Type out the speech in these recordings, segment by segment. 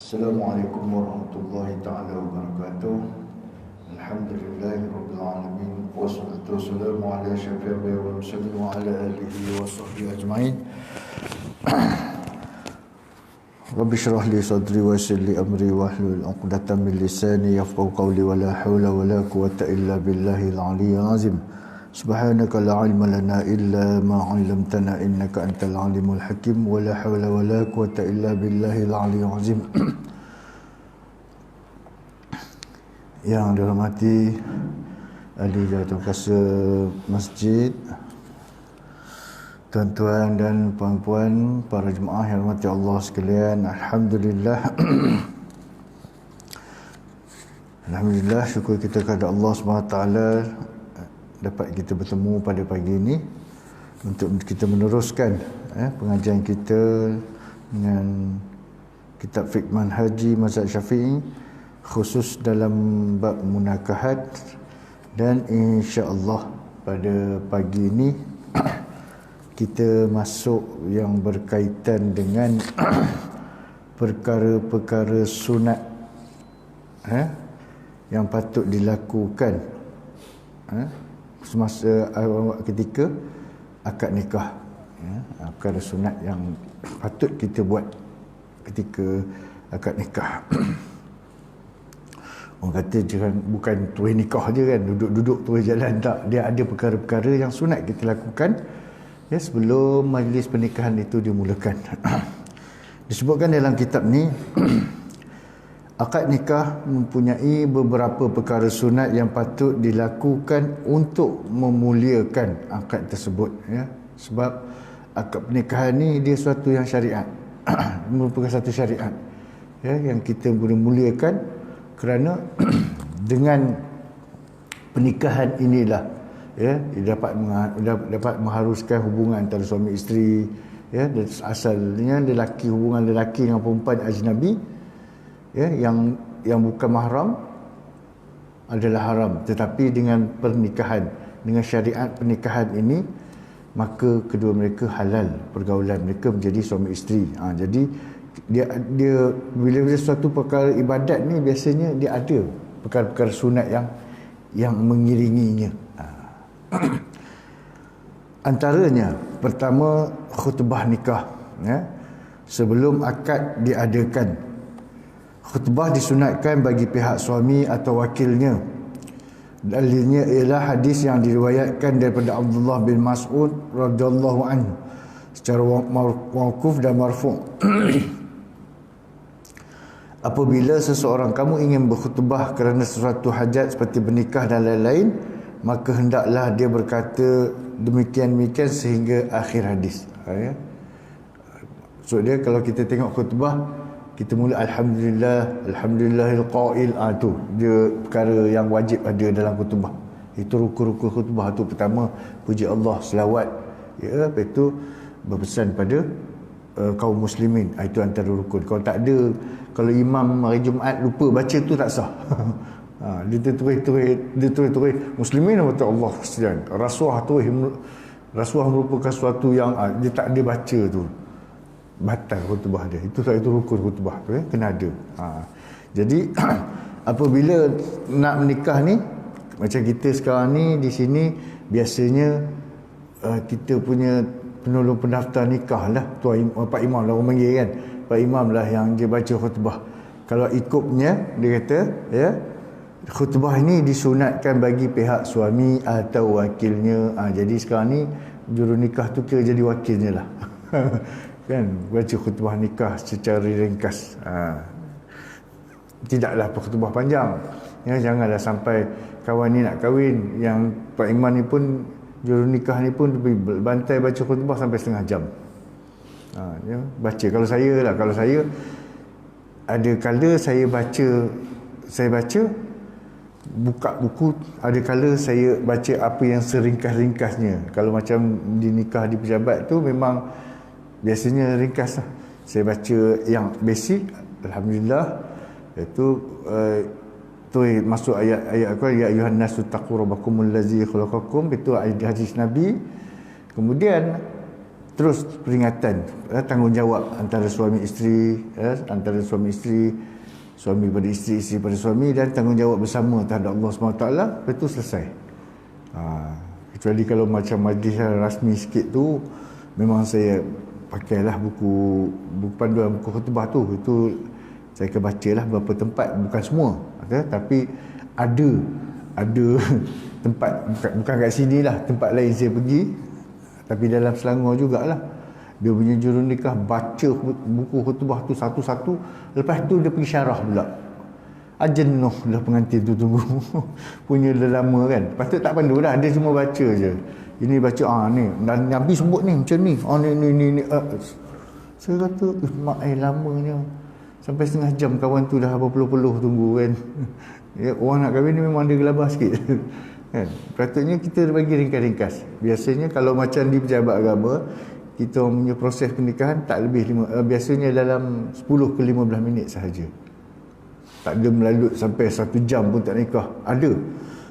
Assalamualaikum warahmatullahi taala wabarakatuh. Alhamdulillahirabbil alamin wassalatu wassalamu ala asyrafil anbiya'i wal mursalin wa ala alihi wa sahbihi ajmain. Rabbi shrah li sadri wa yassir li amri wahlul 'uqdatam min lisani yafqahu qawli wa la haula wa la quwwata illa billahil aliyyil azim. Subhanaka la ilma lana illa ma 'allamtana innaka antal alimul hakim wa la haula wa la quwwata illa billahil aliyyil azim. Yang dirahmati ahli jawatan kuasa masjid, tuan-tuan dan puan-puan, para jemaah yang dirahmati Allah sekalian, alhamdulillah. Alhamdulillah, syukur kita kepada Allah SWT dapat kita bertemu pada pagi ini untuk kita meneruskan pengajian kita dengan kitab Fiqh Manhaji Mazhab Syafi'i, khusus dalam bab munakahat. Dan insya-Allah pada pagi ini kita masuk yang berkaitan dengan perkara-perkara sunat yang patut dilakukan semasa ketika akad nikah, perkara sunat yang patut kita buat ketika akad nikah. Orang kata bukan terus nikah je kan, duduk-duduk terus jalan, tak. Dia ada perkara-perkara yang sunat kita lakukan sebelum majlis pernikahan itu dimulakan. Disebutkan dalam kitab ni akad nikah mempunyai beberapa perkara sunat yang patut dilakukan untuk memuliakan akad tersebut, sebab akad pernikahan ni dia suatu yang syariat. Merupakan satu syariat yang kita boleh muliakan, kerana dengan pernikahan inilah dapat mengharuskan hubungan antara suami isteri, dan asalnya hubungan lelaki dengan perempuan ajnabi, yang bukan mahram adalah haram. Tetapi dengan pernikahan, dengan syariat pernikahan ini, maka kedua mereka halal, pergaulan mereka menjadi suami isteri. Jadi dia bila suatu perkara ibadat ni, biasanya dia ada perkara-perkara sunat yang mengiringinya. Antaranya, pertama, khutbah nikah. Sebelum akad diadakan, khutbah disunatkan bagi pihak suami atau wakilnya. Dalilnya ialah hadis yang diriwayatkan daripada Abdullah bin Mas'ud radhiyallahu anhu secara mauquf dan marfu'. Apabila seseorang kamu ingin berkhutbah kerana sesuatu hajat seperti bernikah dan lain-lain, maka hendaklah dia berkata demikian-demikian sehingga akhir hadis. So dia, kalau kita tengok khutbah, kita mula alhamdulillahil qail, tu dia perkara yang wajib ada dalam khutbah. Itu rukun-rukun khutbah tu. Pertama, puji Allah, selawat, lepas itu berpesan pada kaum muslimin. Itu antara rukun. Kalau tak ada, kalau imam hari Jumaat lupa baca, tu tak sah. Dia tulis muslimin wa Allah sekalian. Rasuah merupakan sesuatu yang dia tak ada baca, tu batal khutbah dia. Itu rukun khutbah tu, kena ada. Jadi apabila nak menikah ni, macam kita sekarang ni di sini, biasanya kita punya penolong pendaftar nikah lah, Pak Imam lah orang panggil kan. Pak Imam lah yang dia baca khutbah. Kalau ikutnya, dia kata khutbah ini disunatkan bagi pihak suami atau wakilnya. Jadi sekarang ni juru nikah tu kira jadi wakilnya lah. Kan, baca khutbah nikah secara ringkas. Tidaklah khutbah panjang, janganlah sampai kawan ni nak kahwin, yang Pak Imam ni pun, juru nikah ni pun bantai baca khutbah sampai setengah jam. Baca. Kalau saya ada kala saya baca buka buku, ada kala saya baca apa yang seringkas-ringkasnya. Kalau macam di nikah di pejabat tu, memang biasanya ringkas lah. Saya baca yang basic, alhamdulillah. Itu masuk ayat apa, ya ayuhan nasu taqu rabbakumul ladzi khalaqakum, itu hadis Nabi. Kemudian terus peringatan, tanggungjawab antara suami isteri, antara suami isteri, suami pada isteri, isteri pada suami, dan tanggungjawab bersama terhadap Allah SWT. Lepas tu selesai. Kecuali kalau macam majlis rasmi sikit tu, memang saya pakailah buku panduan, buku khutbah tu. Itu saya akan bacalah beberapa tempat, bukan semua, tapi ada tempat, bukan kat sini lah, tempat lain saya pergi, tapi dalam Selangor jugalah, dia punya juru nikah baca buku khutbah tu satu-satu, lepas tu dia pergi syarah pula. Jenuh dah pengantin tu tunggu punya dah lama kan, patut tak pandu dah, dia cuma baca je, ini baca ni, dan Nabi sebut ni macam ni, ni. Saya kata mak lamanya, sampai setengah jam kawan tu dah berpeluh-peluh tunggu kan. Ya, orang nak kahwin ni memang dia gelabah sikit kan. Patutnya kita bagi ringkas-ringkas. Biasanya kalau macam di pejabat agama, kita punya proses pernikahan tak lebih biasanya dalam 10 ke 15 minit sahaja. Tak ada melalut sampai 1 jam pun tak nikah. Ada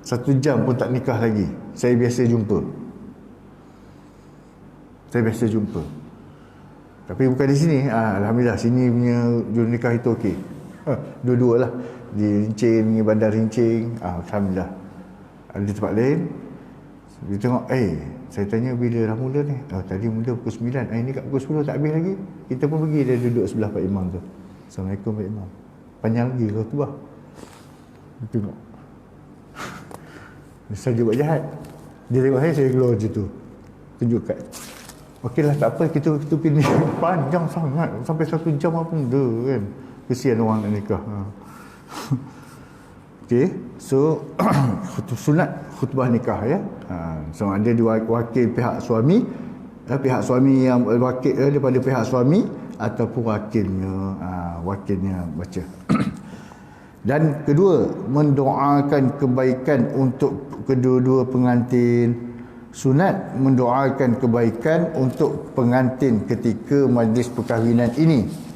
1 jam pun tak nikah lagi. Saya biasa jumpa. Tapi bukan di sini. Alhamdulillah sini punya juru nikah itu okey. Dua-dua lah. Di Rincing, Bandar Rincing. Alhamdulillah. Ada tempat lain. Dia tengok, saya tanya bila dah mula ni? Tadi mula pukul 9. Ini kat pukul 10 tak habis lagi. Kita pun pergi, dia duduk sebelah Pak Imam tu. Assalamualaikum Pak Imam. Panjang lagi khutbah. Dia tengok. Dia saja buat jahat. Dia tengok saya keluar je tu. Tunjukkan. Okeylah, tak apa, kita pilih. Panjang sangat. Sampai 1 jam apa benda kan. Kesian orang nak nikah. Okey, so sunat khutbah nikah ya. So ada wakil pihak suami, pihak suami yang wakil daripada pihak suami ataupun wakilnya baca. Dan kedua, mendoakan kebaikan untuk kedua-dua pengantin. Sunat mendoakan kebaikan untuk pengantin ketika majlis perkahwinan ini.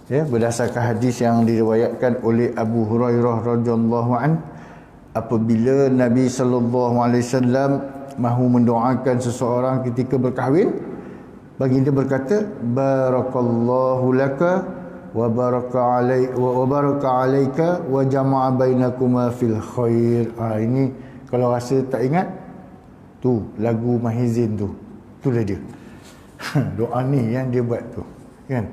Ya, berdasarkan hadis yang diriwayatkan oleh Abu Hurairah radhiyallahu an, apabila Nabi sallallahu alaihi wasallam mahu mendoakan seseorang ketika berkahwin, baginda berkata, barakallahu laka wa baraka alaika wa jama'a bainakuma fil khair. Ini kalau rasa tak ingat tu lagu Mahizin tu. Itulah dia. Doa ni yang dia buat tu. Kan?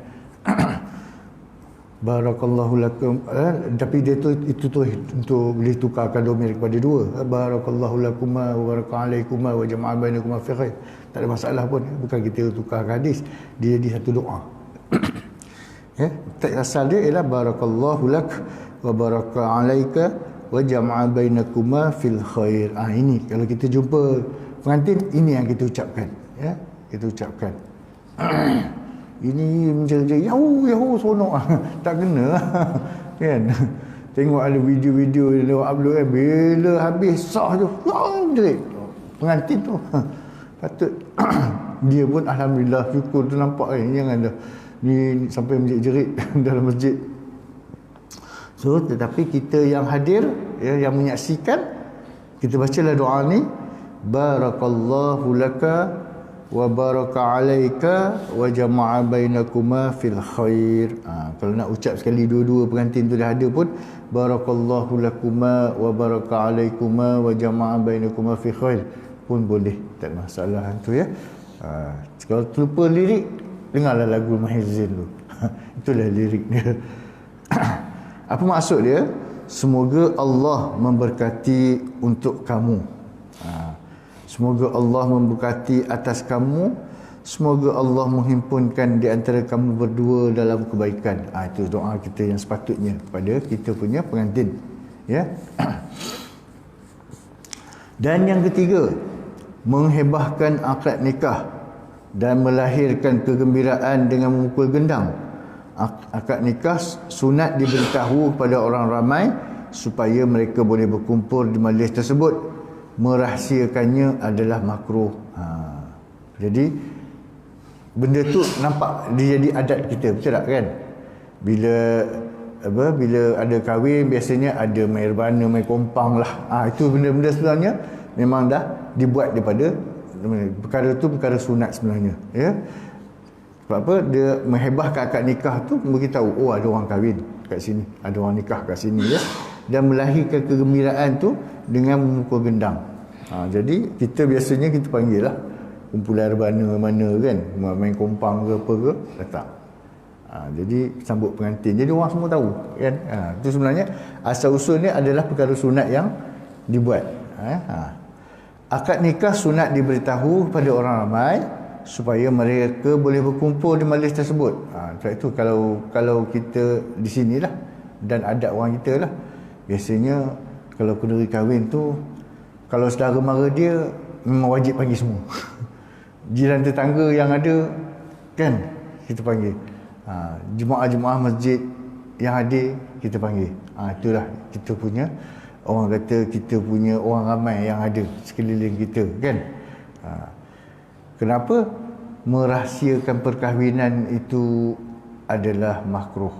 Barakallahu lakum, tapi dia tu itu tu untuk boleh tukarkan domir kepada dua. Barakallahu lakuma wa baraka alaikuma wa jama'a bainakuma fi khair. Tak ada masalah pun, bukan kita tukar hadis, dia jadi satu doa. Ya, asal dia ialah barakallahu lak wa baraka alaika wa jama'a bainakuma fil khair. Ini kalau kita jumpa pengantin, ini yang kita ucapkan, ya. Kita ucapkan. Ini menjadi yahu sonok. Tak kena kan. Tengok ada video-video dia upload kan, bila habis sah tu jerit pengantin tu. Patut dia pun alhamdulillah syukur tu nampak jangan dah ni sampai menjerit dalam masjid. So tetapi kita yang hadir, ya, yang menyaksikan, kita bacalah doa ni, barakallahu laka wa baraka alaika wa jama'a bainakuma fil khair. Kalau nak ucap sekali dua-dua pengantin tu dah ada pun, barakallahu lakuma wa baraka alaikuma wa jama'a bainakuma fil khair pun boleh, tak ada masalah tu ya. Kalau terlupa lirik, dengarlah lagu Mahizin tu. Itulah lirik dia. Apa maksud dia? Semoga Allah memberkati untuk kamu. Semoga Allah memberkati atas kamu. Semoga Allah menghimpunkan di antara kamu berdua dalam kebaikan. Itu doa kita yang sepatutnya pada kita punya pengantin. Ya. Dan yang ketiga, menghebahkan akad nikah dan melahirkan kegembiraan dengan memukul gendang. Akad nikah sunat diberitahu kepada orang ramai supaya mereka boleh berkumpul di majlis tersebut. Merahsiakannya adalah makruh. Jadi benda tu nampak dia jadi adat kita, betul tak kan? Bila ada kahwin biasanya ada main rebana, main kompang lah. Itu benda-benda sebenarnya memang dah dibuat daripada perkara tu perkara sunat sebenarnya, ya. Sebab apa? Dia menghebahkan akad nikah tu beritahu, oh ada orang kahwin kat sini, ada orang nikah kat sini, ya. Dan melahirkan kegembiraan tu dengan memukul gendang. Jadi kita biasanya kita panggil lah kumpulan rebana mana kan, main kompang ke apa ke, datang. Jadi sambut pengantin, jadi orang semua tahu kan. Itu sebenarnya asal usulnya adalah perkara sunat yang dibuat. Akad nikah sunat diberitahu kepada orang ramai supaya mereka boleh berkumpul di majlis tersebut. Sebab itu kalau kita di sinilah dan adat orang kita lah, biasanya kalau kenduri kahwin tu, kalau saudara mara dia memang wajib panggil semua. Jiran tetangga yang ada kan kita panggil. Jemaah-jemaah masjid yang hadir kita panggil. Itulah kita punya, orang kata kita punya orang ramai yang ada sekeliling kita kan. Kenapa merahsiakan perkahwinan itu adalah makruh?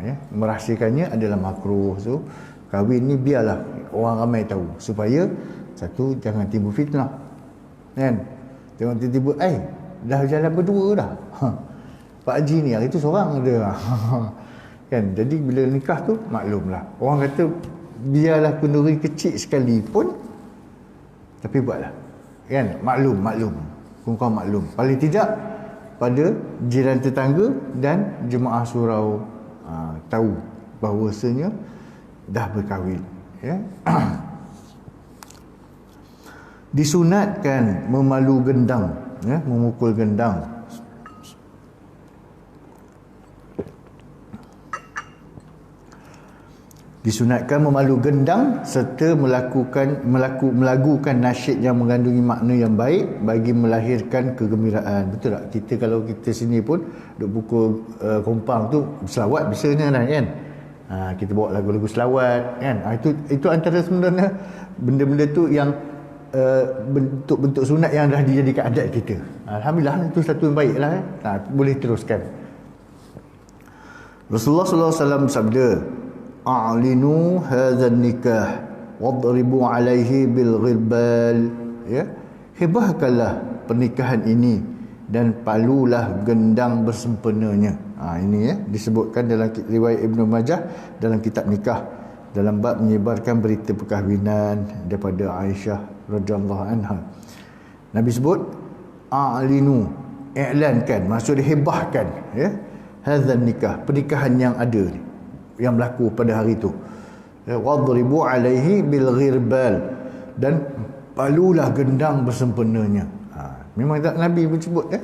Ya, merahsiakannya adalah makruh. So kahwin ni biarlah orang ramai tahu, supaya satu, jangan timbul fitnah kan. Tengok tiba-tiba dah jalan berdua dah, Pak Haji ni hari tu seorang dia. Kan, jadi bila nikah tu maklumlah, orang kata biarlah kenduri kecil sekalipun, tapi buatlah kan, maklum kau maklum, paling tidak pada jiran tetangga dan jemaah surau tahu bahawasanya dah berkahwin, ya. Disunatkan memalu gendang, ya, memukul gendang. Disunatkan memalu gendang serta melakukan nasyid yang mengandungi makna yang baik bagi melahirkan kegembiraan. Betul tak? Kita kalau kita sini pun duk pukul kompang tu selawat biasanya kan. Kita bawa lagu-lagu selawat kan. Itu antara sebenarnya benda-benda tu yang bentuk-bentuk sunat yang dah dijadikan adat kita. Alhamdulillah, itu satu yang baiklah. Boleh teruskan. Rasulullah sallallahu alaihi wasallam sabda, a'linu hadzal nikah wadribu alaihi bil ghirbal, ya, hebahkanlah pernikahan ini dan palulah gendang bersempenanya. Ini ya disebutkan dalam riwayat Ibnu Majah dalam kitab nikah, dalam bab menyebarkan berita perkahwinan daripada Aisyah radhiyallahu anha. Nabi sebut a'linu, i'lankan, maksud hebahkan, ya, hadzal nikah, pernikahan yang ada ni, yang berlaku pada hari itu. Wadribu alaihi bil ghirbal, dan palulah gendang bersempenanya. Memang tak Nabi pun sebut, ya.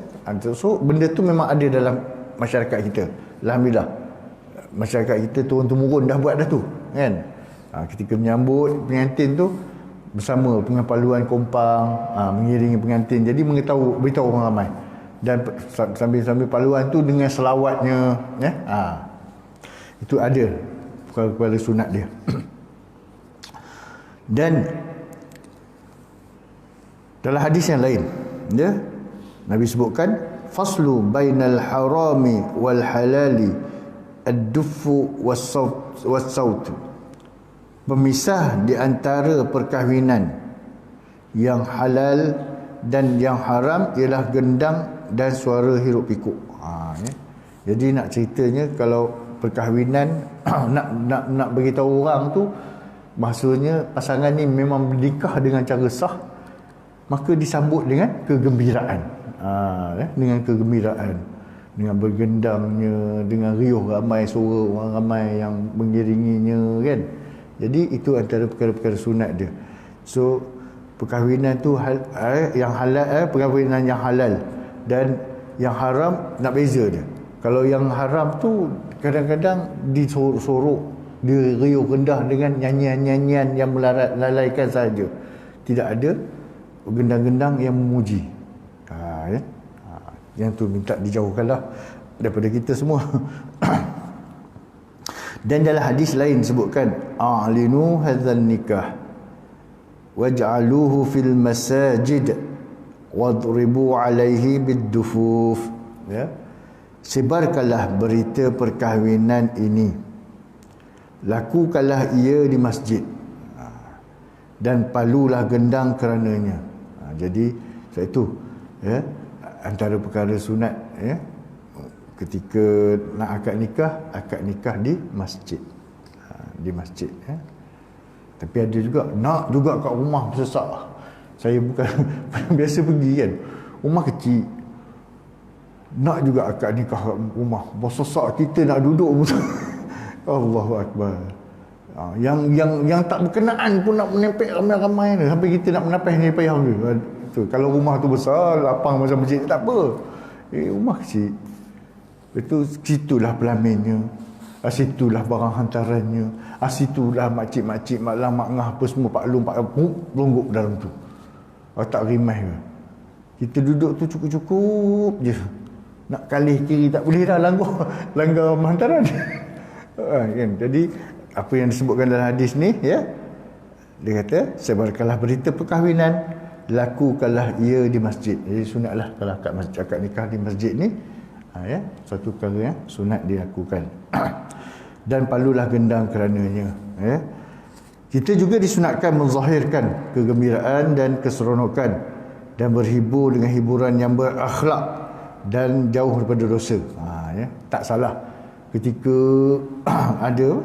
So benda tu memang ada dalam masyarakat kita. Alhamdulillah, masyarakat kita turun-temurun dah buat dah tu kan. Ketika menyambut pengantin tu bersama dengan paluan kompang, mengiringi pengantin, jadi beritahu orang ramai, dan sambil paluan tu dengan selawatnya, ya. Itu ada kepada sunat dia. Dan dalam hadis yang lain, ya, Nabi sebutkan faslu bainal harami wal halali ad-duffu was-saut, pemisah di antara perkahwinan yang halal dan yang haram ialah gendang dan suara hiruk pikuk. Ya. Jadi nak ceritanya, kalau perkahwinan nak beritahu orang tu, maksudnya pasangan ni memang menikah dengan cara sah, maka disambut dengan kegembiraan, dengan kegembiraan, dengan bergendangnya, dengan riuh ramai, suara orang ramai yang mengiringinya kan. Jadi itu antara perkara-perkara sunat dia. So perkahwinan tu yang halal, perkahwinan yang halal dan yang haram nak beza dia. Kalau yang haram tu kadang-kadang disorok, diriuh rendah dengan nyanyian-nyanyian yang melalaikan saja. Tidak ada gendang-gendang yang memuji. Ya. Yang tu minta dijauhkanlah daripada kita semua. Dan dalam hadis lain sebutkan a'linu hadzal nikah waj'aluhu fil masajid wadribu alaihi bid-dufuf, ya, sebarkanlah berita perkahwinan ini, lakukanlah ia di masjid, dan palulah gendang kerananya. Jadi Sebab itu ya, antara perkara sunat ya, ketika nak akad nikah di masjid. Di masjid ya. Tapi ada juga nak juga kat rumah sesak. Saya bukan biasa pergi kan, rumah kecil, nak juga akad nikah kat rumah bersesak, kita nak duduk Allahu Akbar. Yang tak berkenaan pun nak menempel ramai-ramai ni, sampai kita nak menapis ni payah ni. Kalau rumah tu besar, lapang macam masjid tak apa. Rumah kecil, itu situlah pelaminnya, situlah barang hantarannya, situlah makcik-makcik, mak lang, mak ngah apa semua, pak long longgok dalam tu. Tak rimai ke. Kita duduk tu cukup-cukup je. Nak kalih kiri tak boleh dah, langgar hantaran. Kan? Jadi apa yang disebutkan dalam hadis ni ya, dia kata sebarkanlah berita perkahwinan, lakukanlah ia di masjid. Jadi sunatlah kalau akad nikah di masjid ni ya, satu perkara yang sunat dilakukan. Dan palulah gendang kerananya ya. Kita juga disunatkan menzahirkan kegembiraan dan keseronokan dan berhibur dengan hiburan yang berakhlak dan jauh daripada dosa. Ya, tak salah ketika ada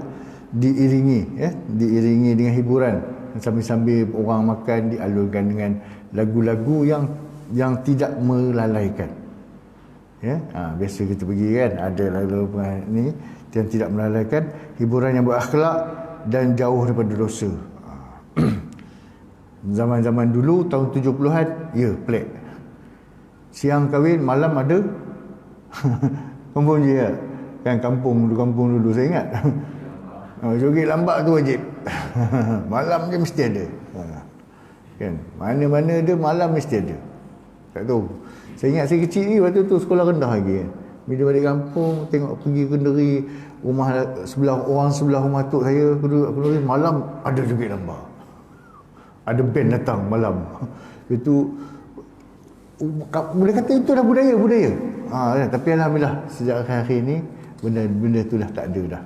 diiringi dengan hiburan, sambil-sambil orang makan dialurkan dengan lagu-lagu yang tidak melalaikan. Ya, biasa kita pergi kan, ada lagu ni yang tidak melalaikan, hiburan yang berakhlak dan jauh daripada dosa. Zaman-zaman dulu tahun 70-an, ya pelik. Siang kahwin, malam ada kampung je ya. Kan kampung dulu saya ingat. Joget lambat tu wajib. Malam je mesti ada. Kan, mana-mana ada malam mesti ada. Tak tahu. Saya ingat saya kecil ni waktu tu sekolah rendah lagi kan. Bila balik kampung, tengok pergi kenduri rumah sebelah, orang sebelah rumah tok saya, kenduri malam ada joget lambat. Ada band datang malam. Itu boleh kata itu dah budaya. Tapi alhamdulillah sejak akhir-akhir ni benda tu dah tak ada dah.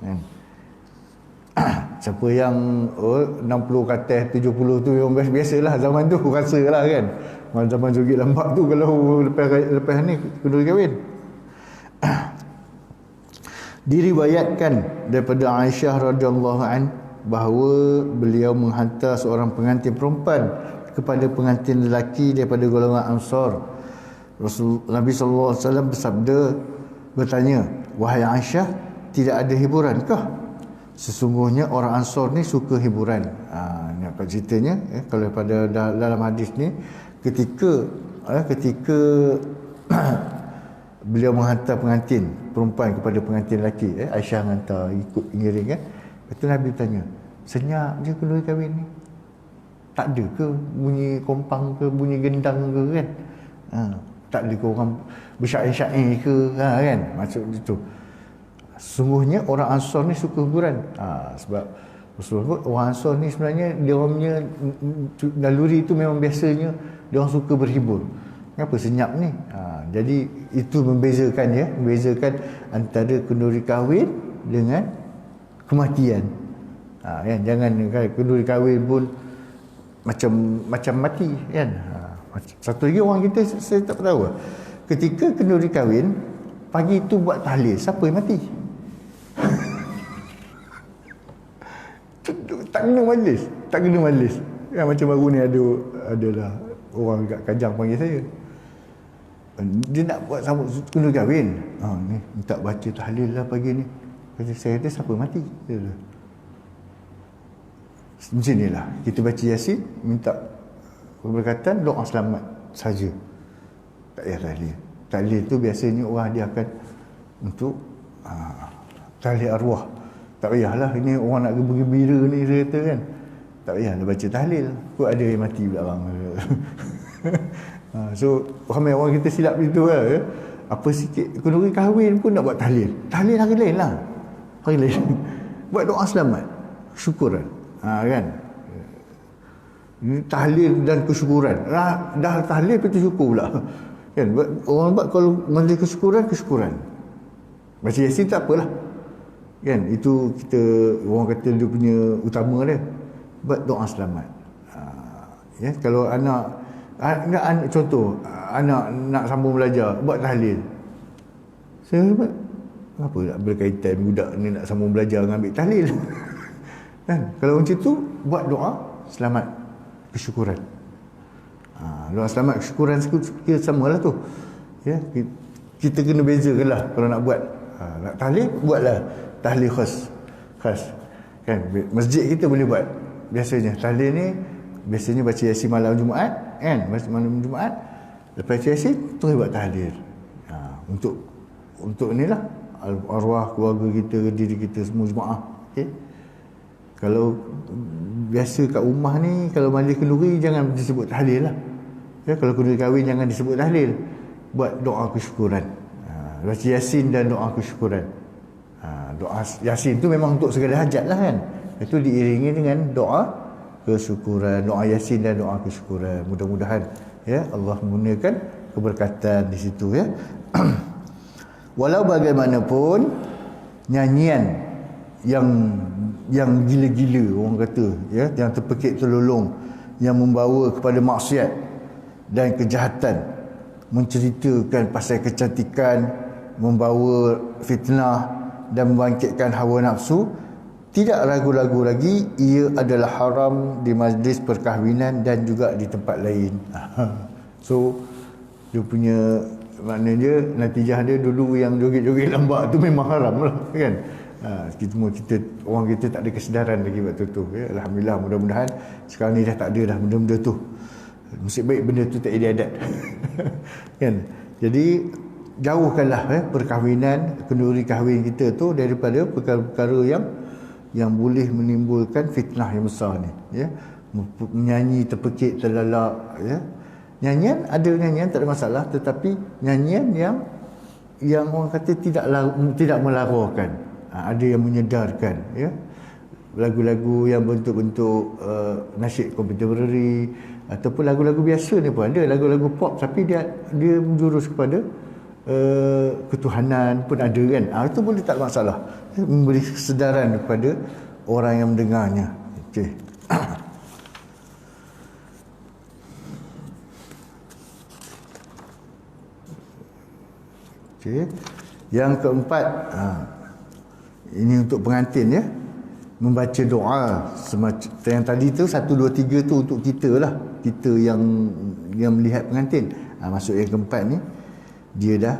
Kan. Siapa yang 60 ke atas 70 tu memang biasalah zaman tu rasalah kan. Zaman joget lambat tu kalau lepas ni kenduri kahwin. Diriwayatkan daripada Aisyah radhiyallahu an bahawa beliau menghantar seorang pengantin perempuan kepada pengantin lelaki daripada golongan Ansar. Nabi sallallahu alaihi wasallam bersabda, bertanya, "Wahai Aisyah, tidak ada hiburankah? Sesungguhnya orang Ansar ni suka hiburan." Ni apa ceritanya kalau pada dalam hadis ni, ketika beliau menghantar pengantin perempuan kepada pengantin lelaki, Aisyah hantar ikut pengiring kan. Lepas tu Nabi tanya, senyap je kenduri kahwin ni? Tak ada ke bunyi kompang ke, bunyi gendang ke kan? Tak ada ke orang bersyair-syair ke kan? Maksud itu. Sungguhnya orang Ansar ni suka hiburan. Sebab Rasulullah, orang Ansar ni sebenarnya dia orang punya naluri itu memang biasanya dia orang suka berhibur. Kenapa senyap ni? Jadi itu membezakan antara kenduri kahwin dengan kematian. Kan? Jangan kenduri kahwin pun macam mati kan. Satu lagi orang kita, saya tak tahu, ketika kenduri kahwin pagi tu buat tahlil, siapa yang mati? Tak kena majlis. Ya, macam baru ni adalah orang kat Kajang panggil saya. Dia nak buat sambut kenduri kahwin. Ni minta baca tahlil lah pagi ni. Saya kata siapa mati? Macam inilah kita baca Yasin, minta keberkatan, doa selamat saja. Tak payah tahlil. Tahlil tu biasanya orang dia akan untuk tahlil arwah. Tak payahlah, ini orang nak gembira ni saya kata kan. Tak payahlah baca tahlil, kok ada yang mati belakang. So ramai orang kita silap itu lah ya. Apa sikit kenduri kahwin pun nak buat tahlil. Tahlil hari lain lah. Hari lain. Buat doa selamat, syukuran. Kan. Ini tahlil dan kesyukuran. Dah tahlil itu syukur pula. Kan, orang buat kalau majlis kesyukuran. Baca Yasin tak apalah. Kan, itu kita orang kata dia punya utama dia. Buat doa selamat. Ya, kalau anak Contoh, anak nak sambung belajar, buat tahlil. Saya buat, apa nak berkaitan budak ni nak sambung belajar dengan ambil tahlil? Kan? Kalau macam tu, buat doa selamat kesyukuran. Doa selamat kesyukuran kita samalah tu. Ya, kita kena bezakan lah kalau nak buat. Nak tahlil, buatlah tahlil khas. Kan? Masjid kita boleh buat. Biasanya tahlil ni biasanya baca Yasin malam Jumaat, kan? Malam Jumaat lepas baca Yasin terus buat tahlil. Untuk inilah arwah keluarga kita, diri kita semua jemaah. Okey. Kalau biasa kat rumah ni, kalau majlis kenduri jangan disebut tahlil lah. Ya, kalau kenduri kahwin jangan disebut tahlil. Buat doa kesyukuran. Baca Yasin dan doa kesyukuran. Doa Yasin tu memang untuk segala hajat lah, kan. Itu diiringi dengan doa kesyukuran, doa Yasin dan doa kesyukuran. Mudah-mudahan ya Allah menggunakan keberkatan di situ, ya. Walau bagaimanapun nyanyian yang gila-gila orang kata, ya, yang terpekik terlolong, yang membawa kepada maksiat dan kejahatan, menceritakan pasal kecantikan, membawa fitnah dan membangkitkan hawa nafsu, tidak ragu-ragu lagi ia adalah haram di majlis perkahwinan dan juga di tempat lain. So dia punya maknanya natijah dia dulu yang joget-joget lambak tu memang haram lah, kan. Kita orang kita tak ada kesedaran lagi waktu tu, ya. Alhamdulillah, mudah-mudahan sekarang ni dah tak ada dah benda-benda tu. Nasib baik benda tu tak jadi adat. Kan. Jadi jauhkanlah perkahwinan, kenduri kahwin kita tu daripada perkara-perkara yang boleh menimbulkan fitnah yang besar ni, ya. Menyanyi terpekik terlalak, ya. Nyanyian, ada nyanyian tak ada masalah, tetapi nyanyian yang orang kata tidak melaraukan. Ada yang menyedarkan, ya. Lagu-lagu yang bentuk-bentuk nasyid contemporary ataupun lagu-lagu biasa ni pun ada, lagu-lagu pop tapi dia menjurus kepada ketuhanan pun ada, kan. Itu boleh tak masalah, memberi kesedaran kepada orang yang mendengarnya. Okey. Okey. Yang keempat, ini untuk pengantin, ya. Membaca doa semacam yang tadi tu 1 2 3 tu untuk kita lah, kita yang melihat pengantin. Masuk yang keempat ni dia dah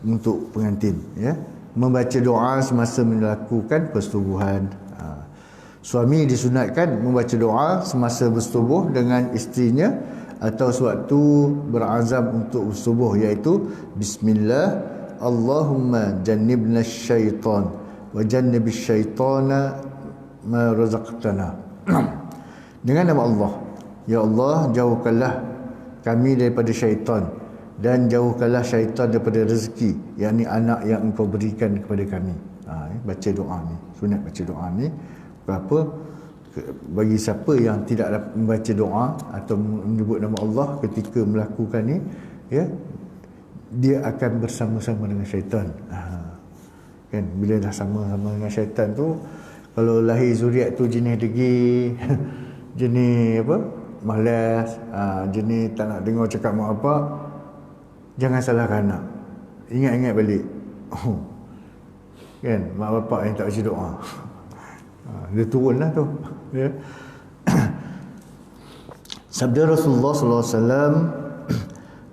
untuk pengantin, ya. Membaca doa semasa melakukan persetubuhan. Suami disunatkan membaca doa semasa bersetubuh dengan isterinya atau sewaktu berazam untuk bersetubuh, iaitu bismillah Allahumma jannibna syaitan wa jannibish syaitana ma razaqtana. Dengan nama Allah, ya Allah, jauhkanlah kami daripada syaitan dan jauhkanlah syaitan daripada rezeki, yakni anak yang engkau berikan kepada kami. Baca doa ni, sunat baca doa ni. Berapa bagi siapa yang tidak membaca doa atau menyebut nama Allah ketika melakukan ni, ya, dia akan bersama-sama dengan syaitan. Kan, bila dah sama-sama dengan syaitan tu, kalau lahir zuriat tu jenis degil, jenis apa, malas, jenis tak nak dengar cakap mak bapak, jangan salahkan anak. Ingat-ingat balik, kan, mak bapak yang tak baca doa, dia turunlah tu, ya. Sabda Rasulullah sallallahu alaihi wasallam,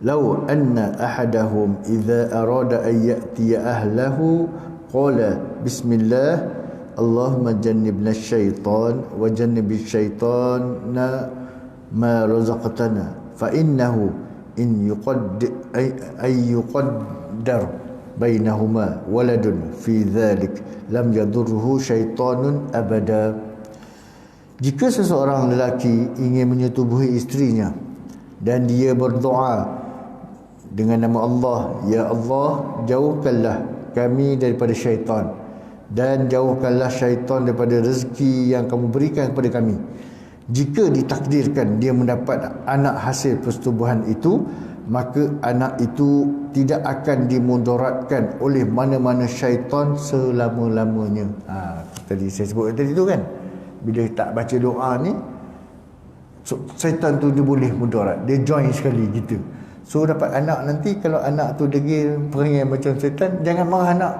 "Lau anna ahadahum idza arada an ya'tiya ahlahu qala bismillah Allahumma jannibna syaitan wa jannibish syaitana ma razaqtana fa innahu in yuqaddar bainahuma waladun fi dhalik lam yadurruhu syaitanun abada." Jika seseorang lelaki ingin menyetubuhi isterinya dan dia berdoa dengan nama Allah, ya Allah, jauhkanlah kami daripada syaitan dan jauhkanlah syaitan daripada rezeki yang kamu berikan kepada kami. Jika ditakdirkan dia mendapat anak hasil persetubuhan itu, maka anak itu tidak akan dimudaratkan oleh mana-mana syaitan selama-lamanya. Tadi saya sebut tadi tu, kan, bila tak baca doa ni, So, syaitan tu dia boleh mudarat, dia join sekali gitu. So dapat anak nanti, kalau anak tu degil perangai macam syaitan, jangan marah anak.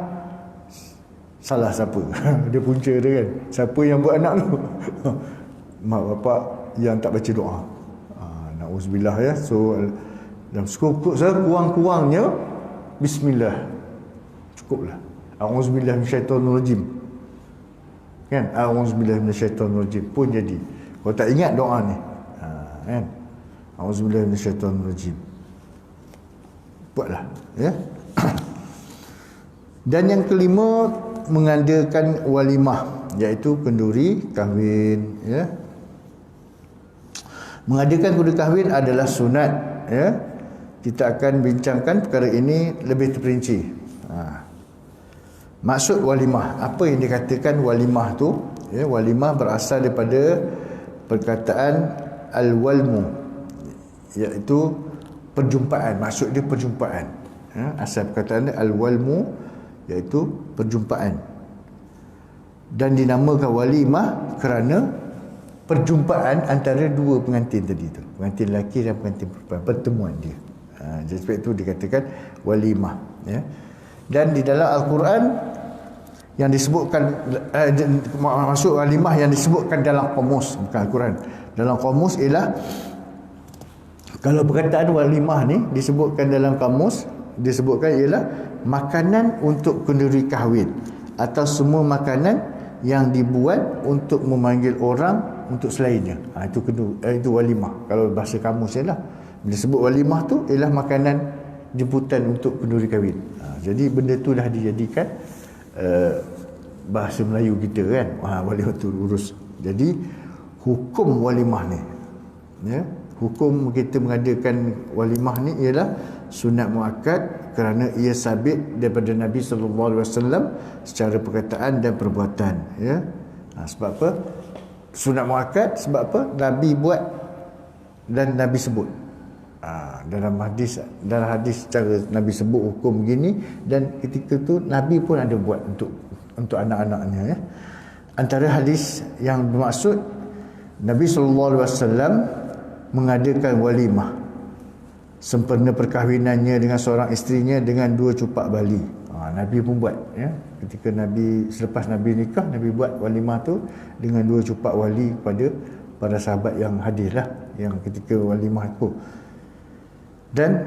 Salah siapa? Dia punca dia kan. Siapa yang buat anak tu? Mak bapak yang tak baca doa. Na'udzubillah ya. So dalam kurang-kurangnya bismillah. Cukuplah. A'udzubillah minasyaitonirrajim. Kan? A'udzubillah minasyaitonirrajim pun jadi. Kalau tak ingat doa ni. Kan? A'udzubillah minasyaitonirrajim. Buatlah ya. Dan yang kelima, mengadakan walimah, iaitu kenduri kahwin ya. Mengadakan kenduri kahwin adalah sunat ya. Kita akan bincangkan perkara ini lebih terperinci. Maksud walimah, apa yang dikatakan walimah tu ya. Walimah berasal daripada perkataan al-walmu, iaitu perjumpaan. Maksud dia perjumpaan ya. Asal perkataan dia al-walmu, iaitu perjumpaan, dan dinamakan walimah kerana perjumpaan antara dua pengantin tadi tu, pengantin lelaki dan pengantin perempuan, pertemuan dia. Jadi sebab itu dikatakan walimah ya. Dan di dalam Al-Quran yang disebutkan maksud walimah yang disebutkan dalam kamus, bukan Al-Quran, dalam kamus ialah, kalau perkataan walimah ni disebutkan dalam kamus, disebutkan ialah makanan untuk kenduri kahwin atau semua makanan yang dibuat untuk memanggil orang untuk selainnya. Itu walimah. Kalau bahasa kamus ialah, bila sebut walimah tu ialah makanan jemputan untuk kenduri kahwin. Jadi benda tu dah dijadikan bahasa Melayu kita kan. Walimah tu urus. Jadi hukum walimah ni ya, hukum kita mengadakan walimah ni ialah sunat muakkad kerana ia sabit daripada Nabi SAW secara perkataan dan perbuatan ya. Sebab apa sunat muakkad? Sebab apa? Nabi buat dan Nabi sebut. Dalam hadis cara Nabi sebut hukum begini, dan ketika tu Nabi pun ada buat untuk anak-anaknya ya. Antara hadis yang bermaksud Nabi SAW mengadakan walimah sempurna perkahwinannya dengan seorang isterinya dengan 2 cupak bali. Nabi pun buat ya. Ketika Nabi, selepas Nabi nikah, Nabi buat walimah tu dengan 2 cupak wali kepada para sahabat yang hadir lah, yang ketika walimah tu. Dan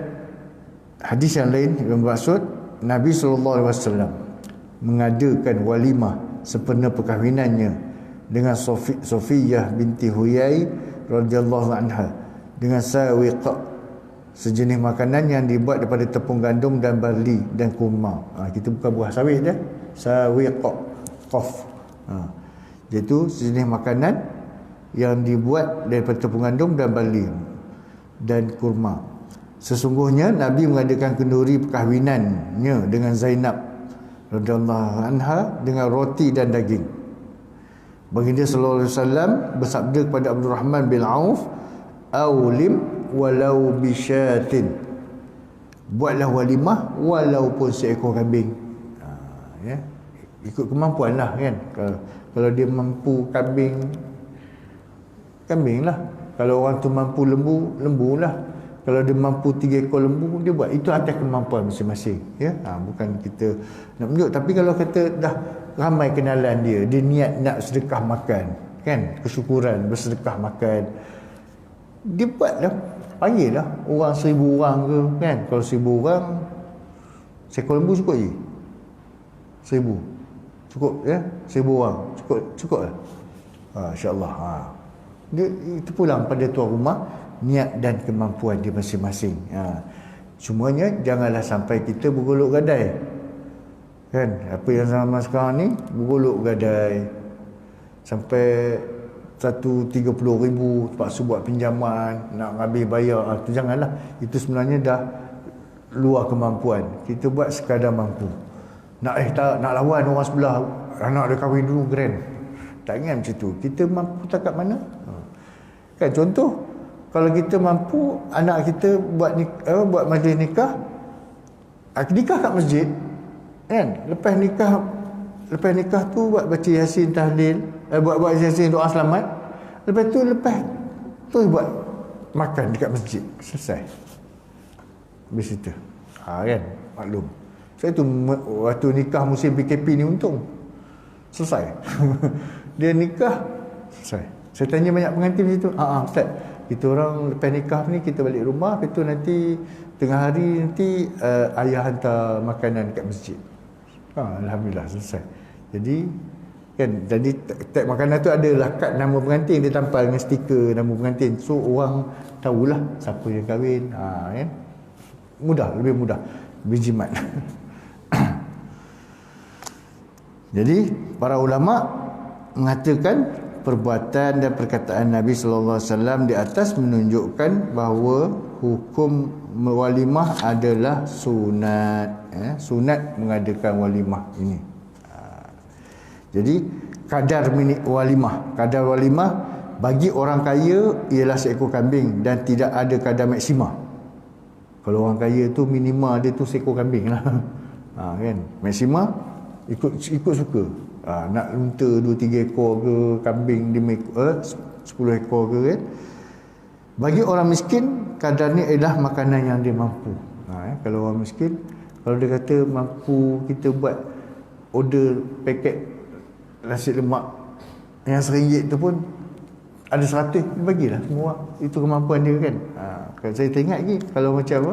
hadis yang lain yang bermaksud Nabi SAW mengadakan walimah sempurna perkahwinannya dengan Sofiyah binti Huyai radhiyallahu anha dengan sawiqa, sejenis makanan yang dibuat daripada tepung gandum dan barli dan kurma. Kita bukan buah sawit dia, sawiqa, qaf. Iaitu sejenis makanan yang dibuat daripada tepung gandum dan barli dan kurma. Sesungguhnya Nabi mengadakan kenduri perkahwinannya dengan Zainab radhiyallahu anha dengan roti dan daging. Baginda sallallahu alaihi wasallam bersabda kepada Abdul Rahman bin Auf, "Aulim walau bisyatin." Buatlah walimah walaupun seekor kambing. Ya. Ikut kemampuan lah kan. Kalau dia mampu kambing lah. Kalau orang tu mampu lembu lah. Kalau dia mampu 3 ekor lembu, dia buat. Itu atas kemampuan masing-masing ya. Bukan kita nak menunjuk. Tapi kalau kata dah ramai kenalan dia niat nak sedekah makan kan, kesyukuran bersedekah makan, dia buatlah, panggil lah orang 1000 orang ke kan. Kalau 1000 orang, seekor lembu cukup je, 1000 cukup ya, 1000 orang cukup lah. InsyaAllah dia itu pulang pada tuan rumah, niat dan kemampuan dia masing-masing. Cumanya janganlah sampai kita bergolok gadai kan. Apa yang zaman sekarang ni, bergolok gadai sampai 130,000 terpaksa buat pinjaman, nak habis bayar. Itu janganlah. Itu sebenarnya dah luar kemampuan. Kita buat sekadar mampu. Nak lawan orang sebelah, anak dia kahwin dulu grand. Tak ingat macam tu. Kita mampu tak kat mana? Kan contoh, kalau kita mampu anak kita buat majlis nikah, nikah kat masjid kan. Lepas nikah tu buat baca Yasin tahlil, buat Yasin doa selamat. Lepas tu terus buat makan dekat masjid, selesai. Habis itu. Kan, maklum. Saya tu waktu nikah musim PKP ni untung. Selesai. Dia nikah, selesai. Saya tanya banyak pengantin situ. Ustaz, kita orang lepas nikah ni kita balik rumah, lepas tu nanti tengah hari nanti ayah hantar makanan dekat masjid. Alhamdulillah, selesai. Jadi kan, jadi tag makanan tu adalah kad nama pengantin, dia tampal dengan stiker nama pengantin, so orang tahulah siapa yang kahwin. Kan, mudah, lebih mudah, lebih jimat. Jadi para ulama mengatakan perbuatan dan perkataan Nabi sallallahu alaihi wasallam di atas menunjukkan bahawa hukum walimah adalah sunat. Sunat mengadakan walimah ini. Jadi kadar walimah bagi orang kaya ialah seekor kambing dan tidak ada kadar maksima. Kalau orang kaya tu minima dia tu seekor kambing lah. Kan, maksima ikut suka. Nak unta 2-3 ekor ke, kambing 10 ekor ke kan. Bagi orang miskin, kadar ni adalah makanan yang dia mampu. Kalau orang miskin, kalau dia kata mampu kita buat order paket nasi lemak yang RM1 tu pun ada 100, bagilah semua. Itu kemampuan dia kan. Kalau saya teringat lagi, kalau macam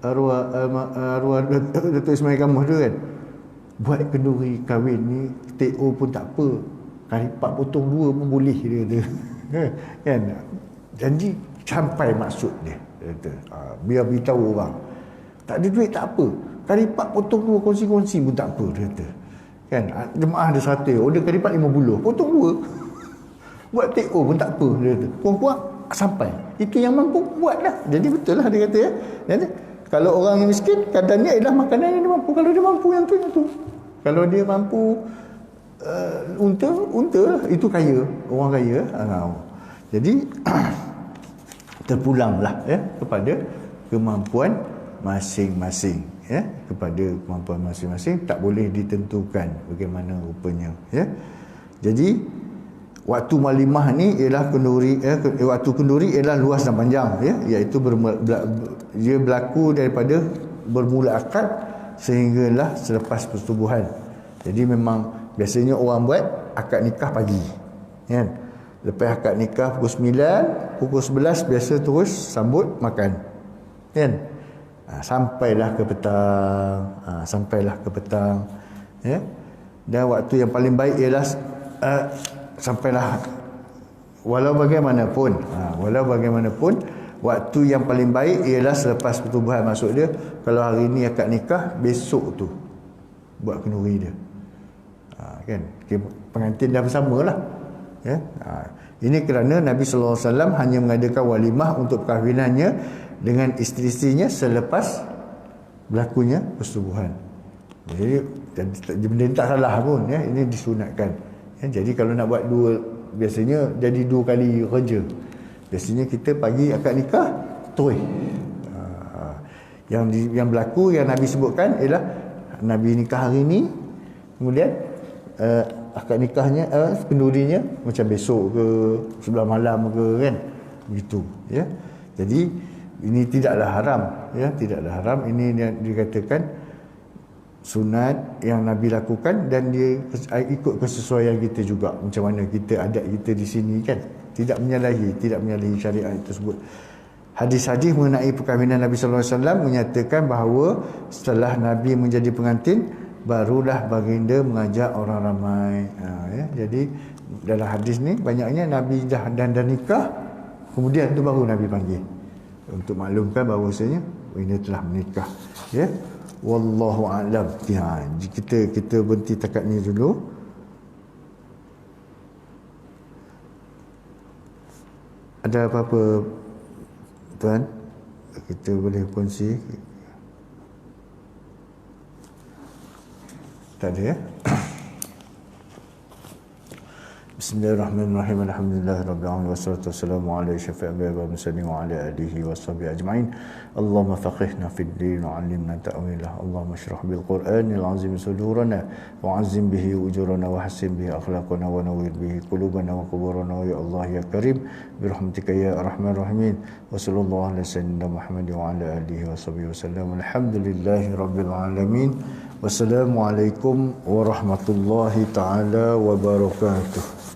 arwah Datuk Ismail Kamuh tu kan, buat kenduri kahwin ni TO pun tak apa, karipat potong 2 pun boleh, dia kata. Kan, janji sampai maksud dia kata. Biar beritahu orang tak ada duit tak apa, karipat potong 2 kongsi-kongsi pun tak apa, dia kata. Kan, jemaah ada 100, order karipat 50, potong 2 buat TO pun tak apa, dia kata. Puan-puan sampai, itu yang mampu buat lah. Jadi betul lah dia kata ya. Jadi, kalau orang yang miskin, kadarnya adalah makanan yang dia mampu. Kalau dia mampu yang tu. Kalau dia mampu unta lah, itu kaya, orang kaya. Jadi terpulanglah ya kepada kemampuan masing-masing ya, kepada kemampuan masing-masing, tak boleh ditentukan bagaimana rupanya ya. Jadi waktu walimah ni ialah waktu kenduri ialah luas dan panjang ya, iaitu dia berlaku daripada bermula akad sehinggalah selepas persetubuhan. Jadi memang biasanya orang buat akad nikah pagi kan. Lepas akad nikah pukul 9, pukul 11 biasa terus sambut makan kan. Sampailah ke petang ya. Dan waktu yang paling baik ialah sampailah walau bagaimanapun waktu yang paling baik ialah selepas pertubuhan. Maksud dia, kalau hari ni akad nikah, besok tu buat kenduri dia. Kan, pengantin dah bersama lah ya. Ini kerana Nabi sallallahu alaihi wasallam hanya mengadakan walimah untuk perkahwinannya dengan isteri-isterinya selepas berlakunya persetubuhan. Jadi benda tak salah pun ya, ini disunatkan ya. Jadi kalau nak buat biasanya jadi 2 kali kerja. Biasanya kita pagi akad nikah terus. Yang berlaku yang Nabi sebutkan ialah Nabi nikah hari ni, kemudian akad nikahnya kendurinya macam besok ke, sebelah malam ke kan, begitu ya. Jadi ini tidaklah haram ya, tidaklah haram. Ini yang dikatakan sunat yang Nabi lakukan, dan dia ikut kesesuaian kita juga, macam mana kita adat kita di sini kan, tidak menyalahi syariat tersebut. Hadis-hadis mengenai perkahwinan Nabi sallallahu alaihi wasallam menyatakan bahawa setelah Nabi menjadi pengantin, barulah baginda mengajak orang ramai. Ya, jadi dalam hadis ni banyaknya Nabi dah nikah, kemudian tu baru Nabi panggil untuk maklumkan bahawasanya baginda telah menikah. Ya, wallahu a'lam. Kita berhenti takat ni dulu. Ada apa-apa tuan? Kita boleh kongsi? Tak ada ya? Bismillahirrahmanirrahim. Alhamdulillahirabbil alamin wassalatu wassalamu ala syafi'il anbiya'i wal mursalin wa ala alihi washabihi ajma'in. Allahumma faqihna fid din wa 'allimna ta'wilah. Allahumma shrah bil Qur'anil 'azim sudurana wa 'azzim bihi ujurana wa hassin bihi akhlaqana wa nawwir bihi qulubana wa quburana ya Allah ya Karim bi rahmatika ya arhamar rahimin. Wa sallallahu ala sayyidina Muhammad wa ala alihi washabihi wasallam. Alhamdulillahirabbil alamin. Wassalamualaikum warahmatullahi taala wabarakatuh.